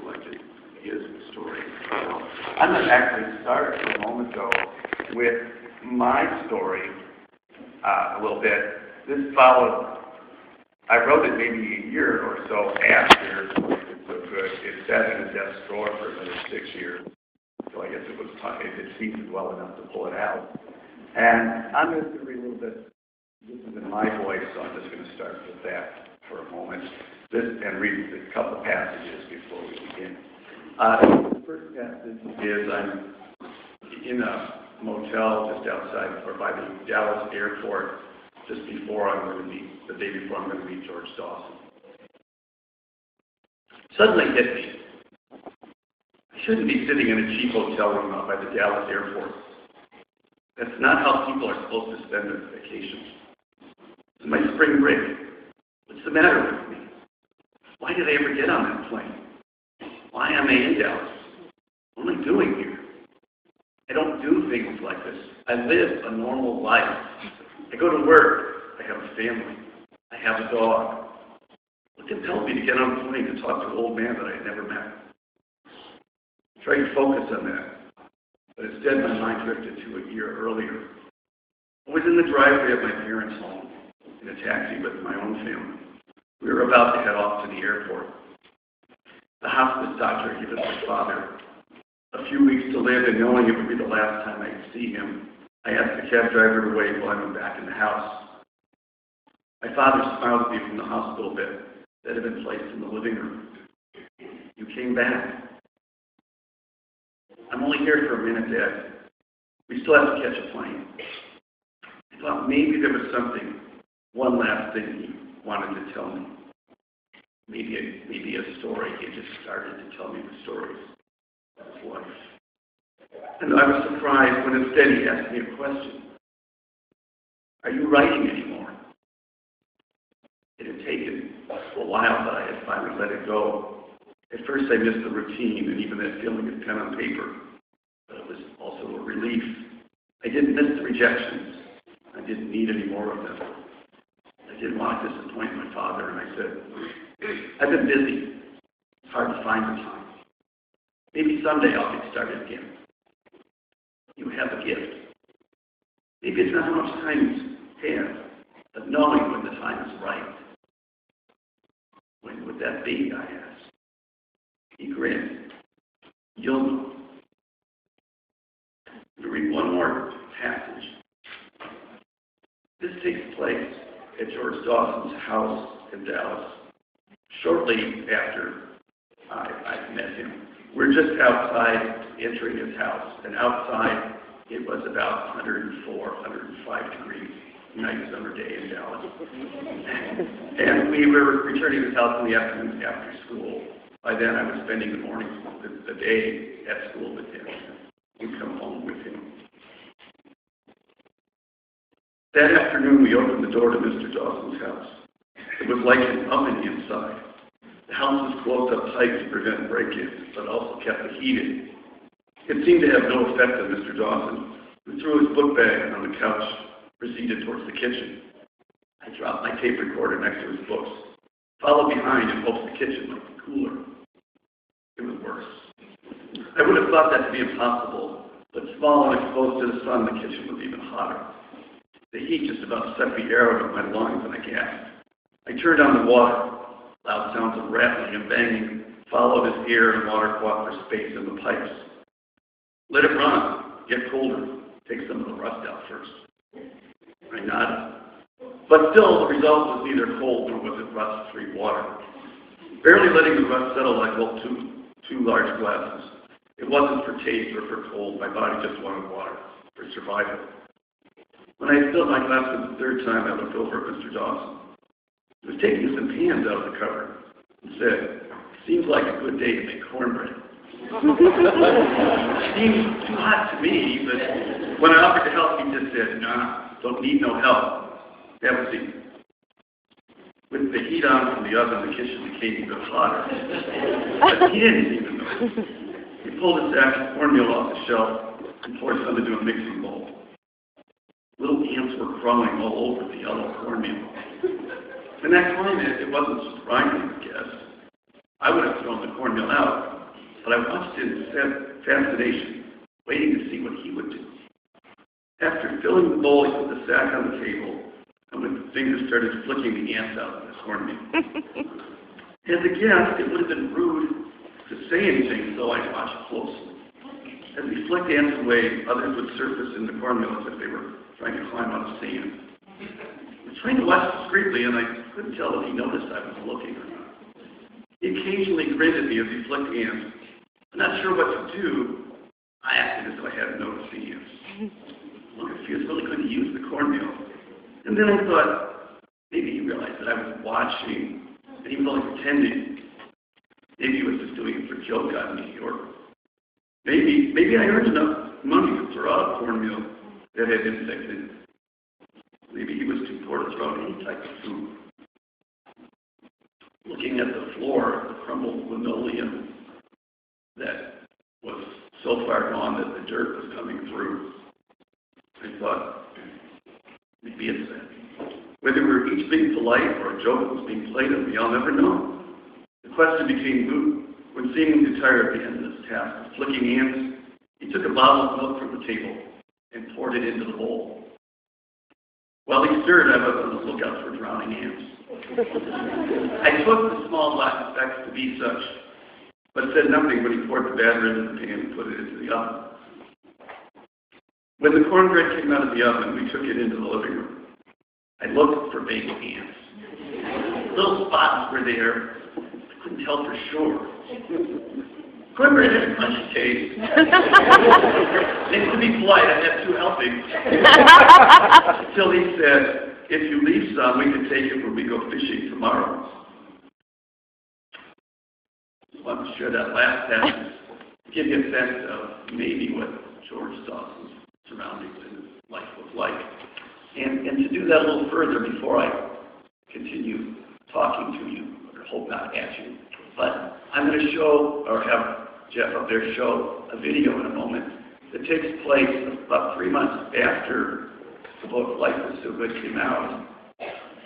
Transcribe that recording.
selected his story. I'm going to actually start for a moment, though, with my story a little bit. This followed, I wrote it maybe a year or so after It's So Good. It sat in a desk drawer for another 6 years. So I guess it was time, it seasoned well enough to pull it out. And I'm going to read a little bit. This is in my voice, so I'm just going to start with that for a moment. And read a couple of passages before we begin. The first passage is I'm in a motel just outside or by the Dallas airport just before I'm going to meet, the day before I'm going to meet George Dawson. Suddenly hit me. I shouldn't be sitting in a cheap hotel room out by the Dallas airport. That's not how people are supposed to spend their vacations. It's my spring break. What's the matter with me? Why did I ever get on that plane? Why am I in Dallas? What am I doing here? I don't do things like this. I live a normal life. I go to work. I have a family. I have a dog. What compelled me to get on a plane to talk to an old man that I had never met? I tried to focus on that, but instead my mind drifted to a year earlier. I was in the driveway of my parents' home in a taxi with my own family. We were about to head off to the airport. The hospice doctor gave us my father a few weeks to live, and knowing it would be the last time I'd see him, I asked the cab driver to wait while I went back in the house. My father smiled at me from the hospital bed that had been placed in the living room. You came back. I'm only here for a minute, Dad. We still have to catch a plane. I thought maybe there was something, one last thing he wanted to tell me. Maybe a story. He just started to tell me the stories of his life. And I was surprised when instead he asked me a question. Are you writing anymore? It had taken a while, but I had finally let it go. At first I missed the routine and even that feeling of pen on paper, but it was also a relief. I didn't miss the rejections. I didn't need any more of them. I didn't want to disappoint my father, and I said, I've been busy. It's hard to find the time. Maybe someday I'll get started again. You have a gift. Maybe it's not how much time you have, but knowing when the time is right. When would that be, I asked. He grinned. You'll know. To read one more passage. This takes place at George Dawson's house in Dallas. Shortly after I met him, we're just outside entering his house, and outside it was about 104, 105 degrees, nice summer day in Dallas. And we were returning to his house in the afternoon after school. By then I was spending the mornings, the day at school with him. We'd come home with him. That afternoon we opened the door to Mr. Dawson's house. It was like an oven inside. The house was closed up tight to prevent break-ins, but also kept the heat in. It seemed to have no effect on Mr. Dawson, who threw his book bag on the couch, proceeded towards the kitchen. I dropped my tape recorder next to his books, followed behind in hopes the kitchen might be cooler. It was worse. I would have thought that to be impossible, but small and exposed to the sun, the kitchen was even hotter. The heat just about sucked the air out of my lungs, and I gasped. I turned on the water. Loud sounds of rattling and banging followed as air and water fought for space in the pipes. Let it run. Get colder. Take some of the rust out first. I nodded. But still, the result was neither cold nor was it rust-free water. Barely letting the rust settle, I gulped two large glasses. It wasn't for taste or for cold. My body just wanted water for survival. When I filled my glass for the third time, I looked over at Mr. Dawson. He was taking some pans out of the cupboard and said, seems like a good day to make cornbread. Seems too hot to me, but when I offered to help, he just said, nah, don't need no help. Have a seat. With the heat on from the oven, the kitchen became even hotter. But he didn't even know. He pulled a sack of cornmeal off the shelf and poured some into a mixing bowl. Little ants were crawling all over the yellow cornmeal. In that climate, it wasn't surprising, I guess. I would have thrown the cornmeal out. but I watched it in fascination, waiting to see what he would do. After filling the bowl, he put the sack on the table, and with the fingers started flicking the ants out of the cornmeal. As a guest, it would have been rude to say anything, so I watched closely. As he flicked ants away, others would surface in the cornmeal as if they were trying to climb out of sand. I was trying to watch discreetly, and I couldn't tell if he noticed I was looking or not. He occasionally grinned at me as he flicked ants. I'm not sure what to do. I acted as though I hadn't noticed the ants. Look, if he was really going to use the cornmeal. And then I thought, maybe he realized that I was watching, and he was only pretending. Maybe he was just doing it for a joke on me, or maybe I earned enough money to throw out cornmeal that had insects in it. Maybe he was too poor to throw out any type of food. Looking at the floor, the crumbled linoleum that was so far gone that the dirt was coming through, I thought, maybe it's that. Whether we were each being polite or a joke was being played on me, I'll never know. The question became moot when, seemingly tired at the end of this task of flicking ants, he took a bottle of milk from the table and poured it into the bowl. While he stirred, I was on the lookout for drowning ants. I took the small black specks to be such, but said nothing when he poured the batter into the pan and put it into the oven. When the cornbread came out of the oven, we took it into the living room. I looked for baby ants. Little spots were there. I couldn't tell for sure. Cornbread had a crunchy taste. And to be polite, I had 2 helpings. Until he said, if you leave some, we can take it when we go fishing tomorrow. I want to share that last passage to give you a sense of maybe what George Dawson's surroundings in his life was like. And to do that a little further before I continue talking to you, or hope not at you, but I'm going to show, or have Jeff up there show a video in a moment that takes place about 3 months after the book Life Was So Good came out.